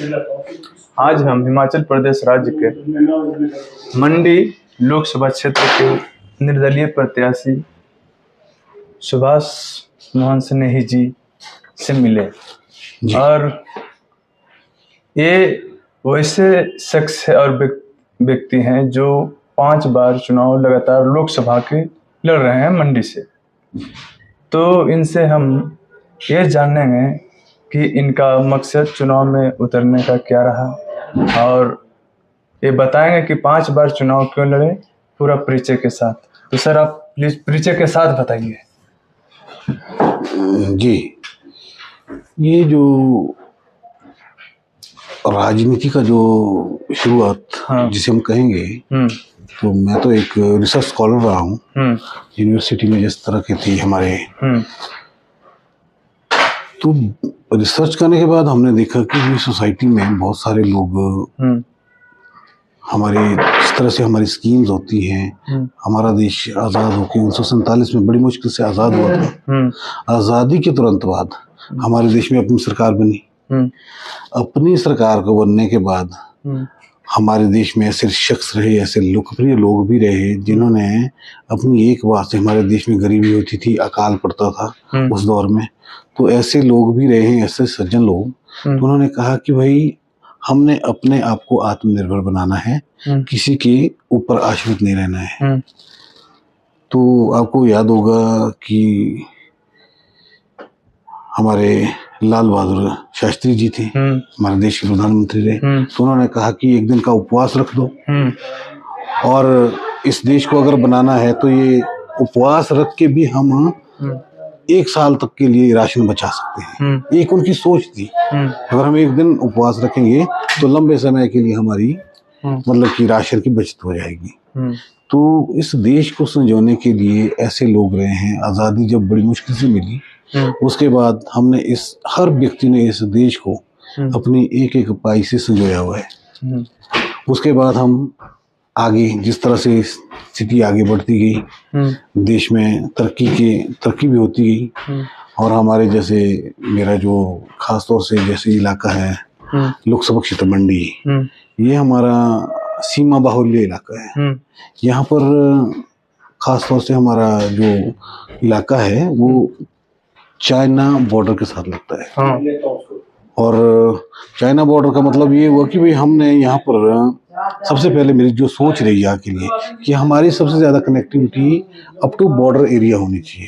आज हम हिमाचल प्रदेश राज्य के मंडी लोकसभा क्षेत्र के निर्दलीय प्रत्याशी सुभाष मोहन स्नेही जी से मिले और ये वैसे शख्स और व्यक्ति हैं जो 5 बार चुनाव लगातार लोकसभा के लड़ रहे हैं मंडी से। तो इनसे हम ये जानेंगे कि इनका मकसद चुनाव में उतरने का क्या रहा और ये बताएंगे कि 5 बार चुनाव क्यों लड़े, पूरा परिचय के साथ। तो सर आप प्लीज परिचय के साथ बताइए। जी, ये जो राजनीति का जो शुरुआत जिसे हम कहेंगे, तो मैं तो एक रिसर्च स्कॉलर रहा हूँ यूनिवर्सिटी में जिस तरह की थी हमारे। तो रिसर्च करने के बाद हमने देखा कि सोसाइटी में बहुत सारे लोग हमारे इस तरह से हमारी स्कीम्स होती हैं। हमारा देश आज़ाद होकर 1947 में बड़ी मुश्किल से आज़ाद हुआ था। आज़ादी के तुरंत बाद हमारे देश में अपनी सरकार बनी। अपनी सरकार को बनने के बाद हमारे देश में ऐसे शख्स रहे, ऐसे लोकप्रिय लोग भी रहे जिन्होंने अपनी एक बात से, हमारे देश में गरीबी होती थी, अकाल पड़ता था उस दौर में, तो ऐसे लोग भी रहे हैं, ऐसे सज्जन लोग। तो उन्होंने कहा कि भाई हमने अपने आप को आत्मनिर्भर बनाना है, किसी के ऊपर आश्रित नहीं रहना है। तो आपको याद होगा कि हमारे लाल बहादुर शास्त्री जी थे, हमारे देश के प्रधानमंत्री रहे। तो उन्होंने कहा कि एक दिन का उपवास रख दो और इस देश को अगर बनाना है तो ये उपवास रख के भी हम 1 साल तक के लिए राशन बचा सकते हैं। एक उनकी सोच थी, अगर हम एक दिन उपवास रखेंगे तो लंबे समय के लिए हमारी मतलब कि राशन की बचत हो जाएगी। तो इस देश को संजोने के लिए ऐसे लोग रहे हैं। आज़ादी जब बड़ी मुश्किल से मिली, उसके बाद हमने हर व्यक्ति ने इस देश को अपनी एक एक पाई से संजोया हुआ है। उसके बाद हम आगे जिस तरह से स्थिति आगे बढ़ती गई, देश में तरक्की भी होती गई। और हमारे जैसे मेरा जो खास तौर से जैसे इलाका है लोकसभा क्षेत्र मंडी, ये हमारा सीमा बाहुल्य इलाका है। यहाँ पर खास तौर से हमारा जो इलाका है वो चाइना बॉर्डर के साथ लगता है। और चाइना बॉर्डर का मतलब ये हुआ कि भाई हमने यहाँ पर सबसे पहले मेरी जो सोच रही यहाँ के लिए कि हमारी सबसे ज्यादा connectivity up to border area होनी चाहिए,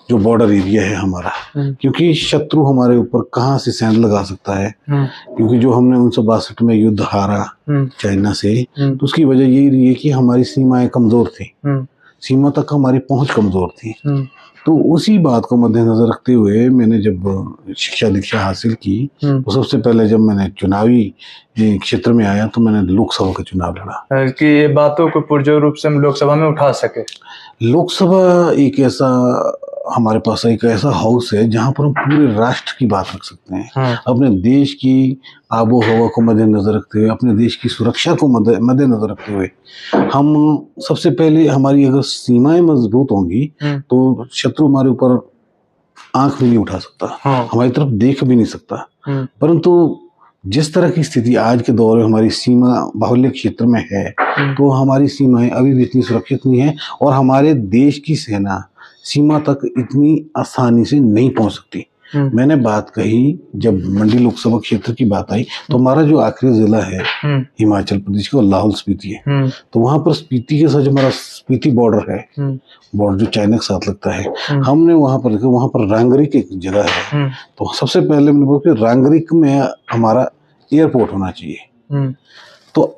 जो बॉर्डर एरिया है हमारा। क्योंकि शत्रु हमारे ऊपर कहाँ से सेंध लगा सकता है, क्योंकि जो हमने 1962 में युद्ध हारा चाइना से, तो उसकी वजह यही रही है कि हमारी सीमाएं कमजोर थी, सीमा तक हमारी पहुंच कमजोर थी। तो उसी बात को मद्देनजर रखते हुए मैंने जब शिक्षा दीक्षा हासिल की, तो सबसे पहले जब मैंने चुनावी क्षेत्र में आया तो मैंने लोकसभा का चुनाव लड़ा कि ये बातों को पुरजोर रूप से हम लोकसभा में उठा सके। लोकसभा एक ऐसा हमारे पास एक ऐसा हाउस है जहां पर हम पूरे राष्ट्र की बात रख सकते हैं। अपने देश की आबो हवा को मद्देनजर रखते हुए, अपने देश की सुरक्षा को मद्देनजर रखते हुए हम सबसे पहले, हमारी अगर सीमाएं मजबूत होंगी तो शत्रु हमारे ऊपर आंख भी नहीं उठा सकता, हमारी तरफ देख भी नहीं सकता। परंतु जिस तरह की स्थिति आज के दौर में हमारी सीमा बाहुल्य क्षेत्र में है, तो हमारी सीमाएं अभी भी इतनी सुरक्षित नहीं है और हमारे देश की सेना सीमा तक इतनी आसानी से नहीं पहुंच सकती। मैंने बात कही, जब मंडी लोकसभा क्षेत्र की बात आई, तो हमारा जो आखिरी जिला है हिमाचल प्रदेश का, लाहौल स्पीति है। तो वहां पर स्पीति के साथ जो हमारा स्पीति बॉर्डर है, बॉर्डर जो चाइना के साथ लगता है, हमने वहां पर रांगरिक एक जगह है। तो सबसे पहले मैंने बोला कि रांगरिक में हमारा एयरपोर्ट होना चाहिए। तो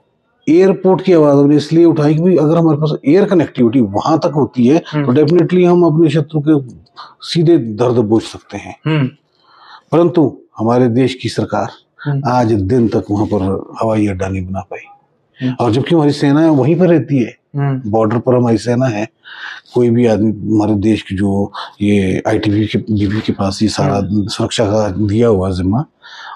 एयरपोर्ट की आवाज हमने इसलिए उठाई कि अगर हमारे पास एयर कनेक्टिविटी वहां तक होती है तो डेफिनेटली हम अपने शत्रु के सीधे दर्द बूझ सकते हैं। परंतु हमारे देश की सरकार आज दिन तक वहां पर हवाई अड्डा नहीं बना पाई, और जबकि हमारी सेना वहीं पर रहती है, बॉर्डर पर हमारी सेना है। कोई भी आदमी हमारे देश की जो ये ITBP के पास ये सारा सुरक्षा का दिया हुआ जिम्मा,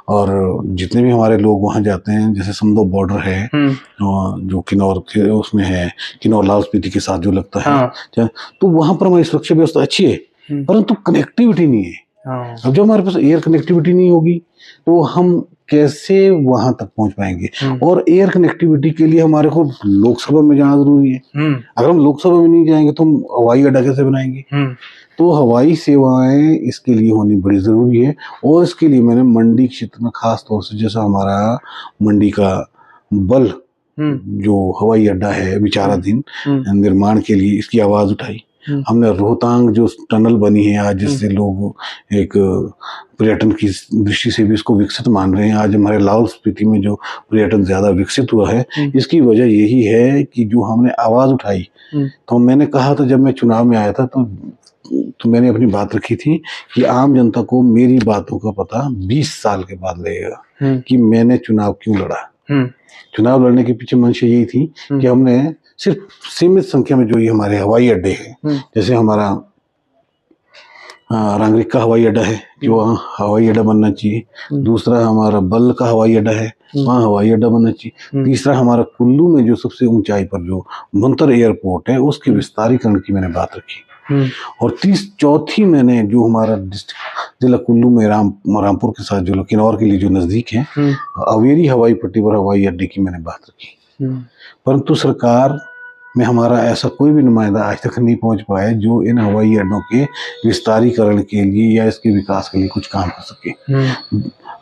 और जितने भी हमारे लोग वहां जाते हैं, जैसे समदो बॉर्डर है जो किन्नौर के उसमें है, किन्नौर लाहौल स्पीति के साथ जो लगता है, तो वहां पर हमारी सुरक्षा व्यवस्था अच्छी है, परंतु कनेक्टिविटी नहीं है। हाँ। अब जब हमारे पास एयर कनेक्टिविटी नहीं होगी तो हम कैसे वहां तक पहुंच पाएंगे। और एयर कनेक्टिविटी के लिए हमारे को लोकसभा में जाना जरूरी है। अगर हम लोकसभा में नहीं जाएंगे तो हम हवाई अड्डा कैसे बनाएंगे। तो हवाई सेवाएं इसके लिए होनी बड़ी जरूरी है। और इसके लिए मैंने मंडी क्षेत्र में खास तौर से, जैसा हमारा मंडी का बल जो हवाई अड्डा है विचाराधीन निर्माण के लिए, इसकी आवाज उठाई। हमने रोहतांग जो टनल बनी है आज, जिससे लोग एक पर्यटन की दृष्टि से भी इसको विकसित मान रहे हैं। आज हमारे लाहौल स्पीति में जो पर्यटन ज्यादा विकसित हुआ है, इसकी वजह यही है कि जो हमने आवाज उठाई। तो मैंने कहा था जब मैं चुनाव में आया था तो मैंने अपनी बात रखी थी कि आम जनता को मेरी बातों का पता 20 साल के बाद लगेगा कि मैंने चुनाव क्यों लड़ा। चुनाव लड़ने के पीछे मंशा यही थी कि हमने सिर्फ सीमित संख्या में जो ये हमारे हवाई अड्डे हैं, जैसे हमारा रांगरिक का हवाई अड्डा है जो वहाँ हवाई अड्डा बनना चाहिए। दूसरा हमारा बल का हवाई अड्डा है, वहाँ हवाई अड्डा बनना चाहिए। तीसरा हमारा कुल्लू में जो सबसे ऊंचाई पर जो मुंतर एयरपोर्ट है, उसके विस्तारीकरण की मैंने बात रखी। और चौथी मैंने जो हमारा डिस्ट्रिक्ट जिला कुल्लू में रामपुर के साथ जो किन्नौर के लिए जो नजदीक है, अवेरी हवाई पट्टी पर हवाई अड्डे की मैंने बात रखी। परंतु सरकार में हमारा ऐसा कोई भी नुमाइंदा आज तक नहीं पहुंच पाया जो इन हवाई अड्डों के विस्तारीकरण के लिए या इसके विकास के लिए कुछ काम कर सके।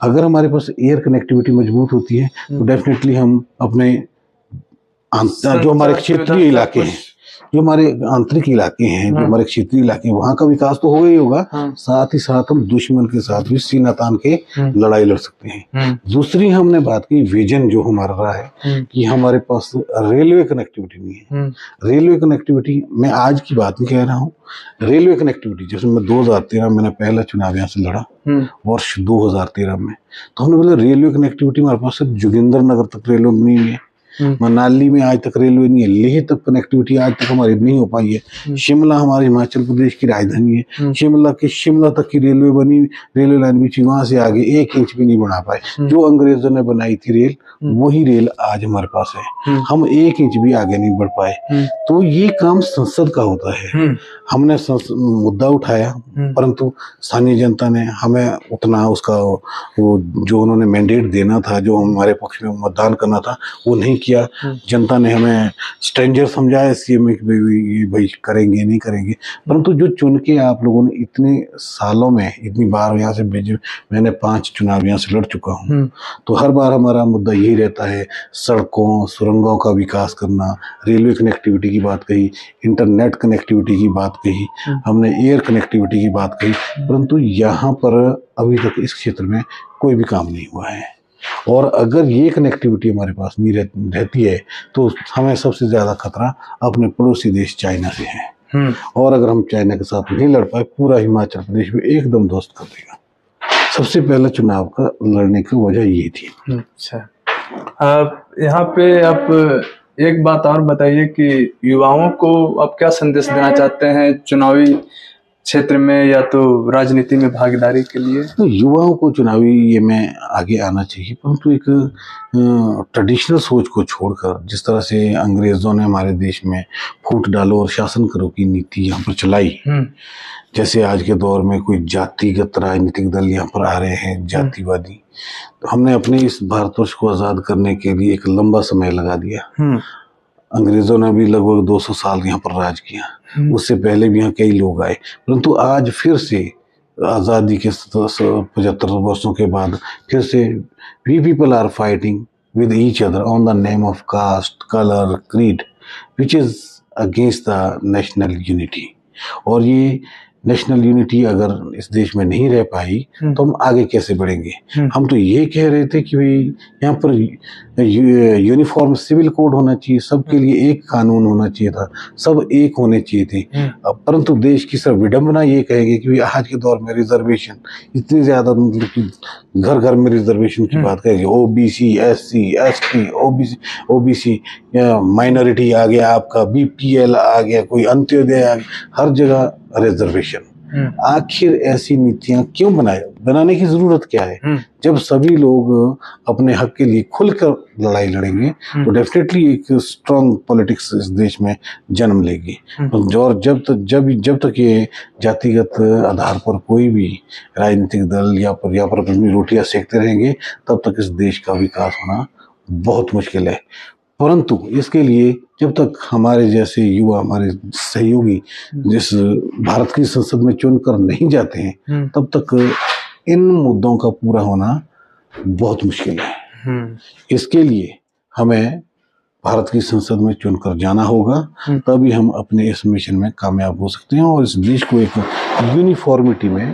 अगर हमारे पास एयर कनेक्टिविटी मजबूत होती है तो डेफिनेटली हम अपने जो हमारे क्षेत्रीय इलाके हैं, जो हमारे आंतरिक इलाके हैं, जो हमारे क्षेत्रीय इलाके हैं, वहाँ का विकास तो होगा ही होगा। साथ ही साथ हम दुश्मन के साथ भी सीना तान के लड़ाई लड़ सकते हैं। दूसरी हमने बात की विजन जो हमारा रहा है कि हमारे पास रेलवे कनेक्टिविटी नहीं है। रेलवे कनेक्टिविटी, मैं आज की बात नहीं कह रहा हूँ, रेलवे कनेक्टिविटी जैसे मैं 2013 मैंने पहला चुनाव यहाँ से लड़ा, वर्ष 2013 में, तो हमने बोला रेलवे कनेक्टिविटी हमारे पास सिर्फ जोगिंदर नगर तक रेलवे नहीं है, मनाली में आज तक रेलवे नहीं है, लेह तक कनेक्टिविटी आज तक हमारी नहीं हो पाई है। शिमला हमारे हिमाचल प्रदेश की राजधानी है, शिमला तक की रेलवे बनी, रेलवे लाइन भी थी, वहां से आगे 1 इंच भी नहीं बढ़ा पाए। जो अंग्रेजों ने बनाई थी रेल, वही रेल आज हमारे पास है, हम 1 इंच भी आगे नहीं बढ़ पाए। तो ये काम संसद का होता है। हमने मुद्दा उठाया, परंतु स्थानीय जनता ने हमें उतना उसका वो जो उन्होंने मैंडेट देना था, जो हमारे पक्ष में मतदान करना था, वो नहीं किया। जनता ने हमें स्ट्रेंजर समझा सीएम ये भाई करेंगे नहीं करेंगे। परंतु जो चुन के आप लोगों ने इतने सालों में इतनी बार यहाँ से भेजे, मैंने 5 चुनाव यहाँ से लड़ चुका हूँ, तो हर बार हमारा मुद्दा यही रहता है, सड़कों सुरंगों का विकास करना, रेलवे कनेक्टिविटी की बात कही, इंटरनेट कनेक्टिविटी की बात कही, हमने एयर कनेक्टिविटी की बात कही, परंतु यहाँ पर अभी तक इस क्षेत्र में कोई भी काम नहीं हुआ है। और अगर ये कनेक्टिविटी हमारे पास नहीं रहती है तो हमें सबसे ज्यादा खतरा अपने पड़ोसी देश चाइना से है। और अगर हम चाइना के साथ नहीं लड़ पाए, पूरा हिमाचल प्रदेश में एकदम ध्वस्त कर देगा। सबसे पहला चुनाव का लड़ने की वजह ये थी। अच्छा, यहाँ पे आप एक बात और बताइए कि युवाओं को आप क्या संदेश देना चाहते हैं चुनावी क्षेत्र में या तो राजनीति में भागीदारी के लिए? तो युवाओं को चुनावी ये में आगे आना चाहिए, परंतु एक ट्रेडिशनल सोच को छोड़कर, जिस तरह से अंग्रेजों ने हमारे देश में फूट डालो और शासन करो की नीति यहाँ पर चलाई, जैसे आज के दौर में कोई जातिगत राजनीतिक दल यहाँ पर आ रहे हैं, जातिवादी, तो हमने अपने इस भारतवर्ष को आजाद करने के लिए एक लंबा समय लगा दिया। अंग्रेजों ने भी लगभग 200 साल यहाँ पर राज किया, उससे पहले भी यहाँ कई लोग आए, परंतु आज फिर से आज़ादी के 75 वर्षों के बाद फिर से we people are fighting with each other on the name of caste, colour, creed, which is against the national unity. और ये नेशनल यूनिटी अगर इस देश में नहीं रह पाई तो हम आगे कैसे बढ़ेंगे। हम तो ये कह रहे थे कि भाई यहाँ पर यूनिफॉर्म सिविल कोड होना चाहिए, सबके लिए एक कानून होना चाहिए था, सब एक होने चाहिए थे। परंतु देश की सिर्फ विडंबना ये कहेगी कि आज के दौर में रिजर्वेशन इतनी ज्यादा, मतलब कि घर घर में रिजर्वेशन की बात करेगी, OBC, SC, ST, OBC minority आ गया, आपका बीपीएल आ गया, कोई अंत्योदय आ गया, हर जगह रिजर्वेशन। आखिर ऐसी नीतियां क्यों बनाने की जरूरत क्या है? जब सभी लोग अपने हक के लिए खुलकर लड़ाई लड़ेंगे तो डेफिनेटली एक स्ट्रांग पॉलिटिक्स इस देश में जन्म लेगी। और जब तक ये जातिगत आधार पर कोई भी राजनीतिक दल या पर अपनी रोटियां सेकते रहेंगे, तब तक इस देश का विकास होना बहुत मुश्किल है। परंतु इसके लिए जब तक हमारे जैसे युवा, हमारे सहयोगी जिस भारत की संसद में चुनकर नहीं जाते हैं, तब तक इन मुद्दों का पूरा होना बहुत मुश्किल है। इसके लिए हमें भारत की संसद में चुनकर जाना होगा, तभी हम अपने इस मिशन में कामयाब हो सकते हैं और इस देश को एक यूनिफॉर्मिटी में,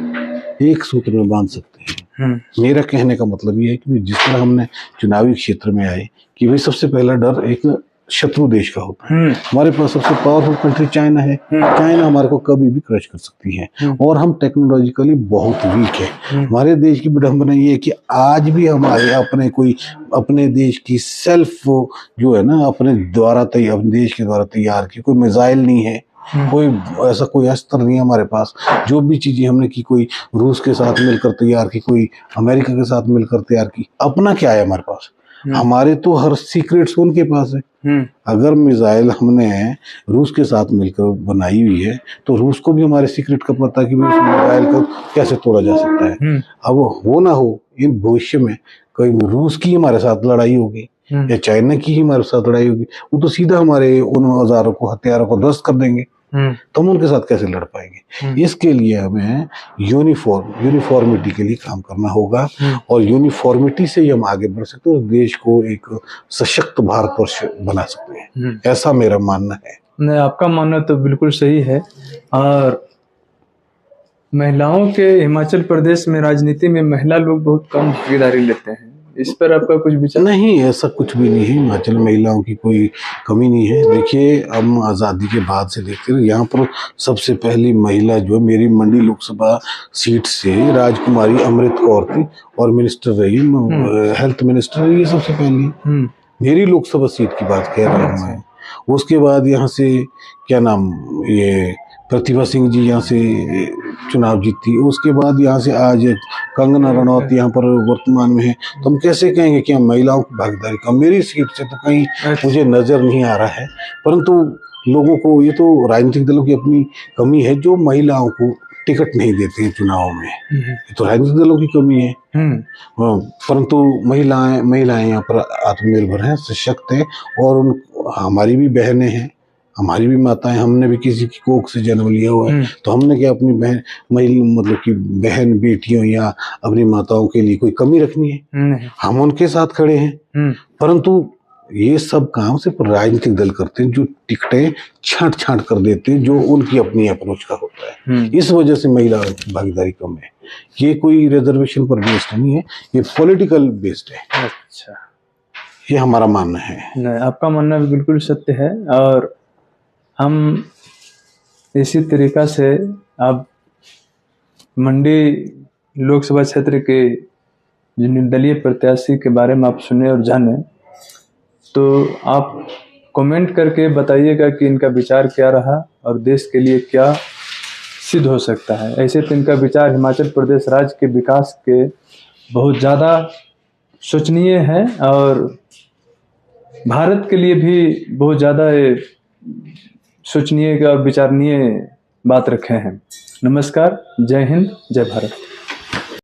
एक सूत्र में बांध सकते हैं। मेरा कहने का मतलब ये है कि जिस तरह हमने चुनावी क्षेत्र में आए कि भाई सबसे पहला डर एक शत्रु देश का होता है। हमारे पास सबसे पावरफुल कंट्री चाइना है। चाइना हमारे को कभी भी क्रश कर सकती है और हम टेक्नोलॉजिकली बहुत वीक है। हमारे देश की विडंबना ये है कि आज भी हमारे अपने देश की सेल्फ जो है ना, अपने देश के द्वारा तैयार की कोई मिसाइल नहीं है, कोई अस्त्र नहीं है हमारे पास। जो भी चीजें हमने की, कोई रूस के साथ मिलकर तैयार की, कोई अमेरिका के साथ मिलकर तैयार की, अपना क्या है हमारे पास? हमारे तो हर सीक्रेट्स उनके पास है। अगर मिसाइल हमने रूस के साथ मिलकर बनाई हुई है तो रूस को भी हमारे सीक्रेट का पता है कि उस मिसाइल को कैसे तोड़ा जा सकता है। अब हो ना हो इन भविष्य में कहीं रूस की हमारे साथ लड़ाई होगी या चाइना की ही हमारे साथ लड़ाई होगी, वो तो सीधा हमारे उन औजारों को, हथियारों को ध्वस्त कर देंगे, तो हम उनके साथ कैसे लड़ पाएंगे? इसके लिए हमें यूनिफॉर्मिटी के लिए काम करना होगा और यूनिफॉर्मिटी से ही हम आगे बढ़ सकते हैं और देश को एक सशक्त भारतवर्ष बना सकते हैं। ऐसा मेरा मानना है। नहीं, आपका मानना तो बिल्कुल सही है। और महिलाओं के हिमाचल प्रदेश में राजनीति में महिला लोग बहुत कम भागीदारी लेते हैं, इस पर आपका कुछ विचार? नहीं, ऐसा कुछ भी नहीं है। हिमाचल महिलाओं की कोई कमी नहीं है। देखिए, हम आज़ादी के बाद से देखते हैं, यहाँ पर सबसे पहली महिला जो मेरी मंडी लोकसभा सीट से राजकुमारी अमृत कौर थी और मिनिस्टर रही, हेल्थ मिनिस्टर रही है सबसे पहली। मेरी लोकसभा सीट की बात कह रहा हूँ मैं। उसके बाद यहाँ से क्या नाम, ये प्रतिभा सिंह जी यहाँ से चुनाव जीती। उसके बाद यहाँ से आज कंगना रनौत यहाँ पर वर्तमान में है। तो हम कैसे कहेंगे कि हम महिलाओं की भागीदारी कम? मेरी सीट से तो कहीं मुझे नजर नहीं आ रहा है। परंतु लोगों को, ये तो राजनीतिक दलों की अपनी कमी है जो महिलाओं को टिकट नहीं देते हैं चुनाव में। ये तो राजनीतिक दलों की कमी है। परंतु महिलाएं यहाँ पर आत्मनिर्भर हैं, सशक्त हैं और हमारी भी बहनें हैं, हमारी भी माताएं। हमने भी किसी की कोख से जन्म लिया हुआ है, तो हमने क्या अपनी मतलब कि बहन बेटियों या अपनी माताओं के लिए कोई कमी रखनी है? हम उनके साथ खड़े हैं। परंतु ये सब काम सिर्फ राजनीतिक दल करते हैं जो टिकटें छांट कर देते हैं, जो उनकी अपनी अप्रोच का होता है। इस वजह से महिला भागीदारी कम है। ये कोई रिजर्वेशन पर बेस्ड नहीं है, ये पॉलिटिकल बेस्ड है। अच्छा, ये हमारा मानना है। नहीं, आपका मानना भी बिल्कुल सत्य है। और हम इसी तरीका से अब मंडी लोकसभा क्षेत्र के जो निर्दलीय प्रत्याशी के बारे में आप सुने और जाने, तो आप कमेंट करके बताइएगा कि इनका विचार क्या रहा और देश के लिए क्या सिद्ध हो सकता है। ऐसे तो इनका विचार हिमाचल प्रदेश राज्य के विकास के बहुत ज़्यादा सोचनीय है और भारत के लिए भी बहुत ज़्यादा सोचनीय और विचारणीय बात रखे हैं। नमस्कार, जय हिंद, जय भारत।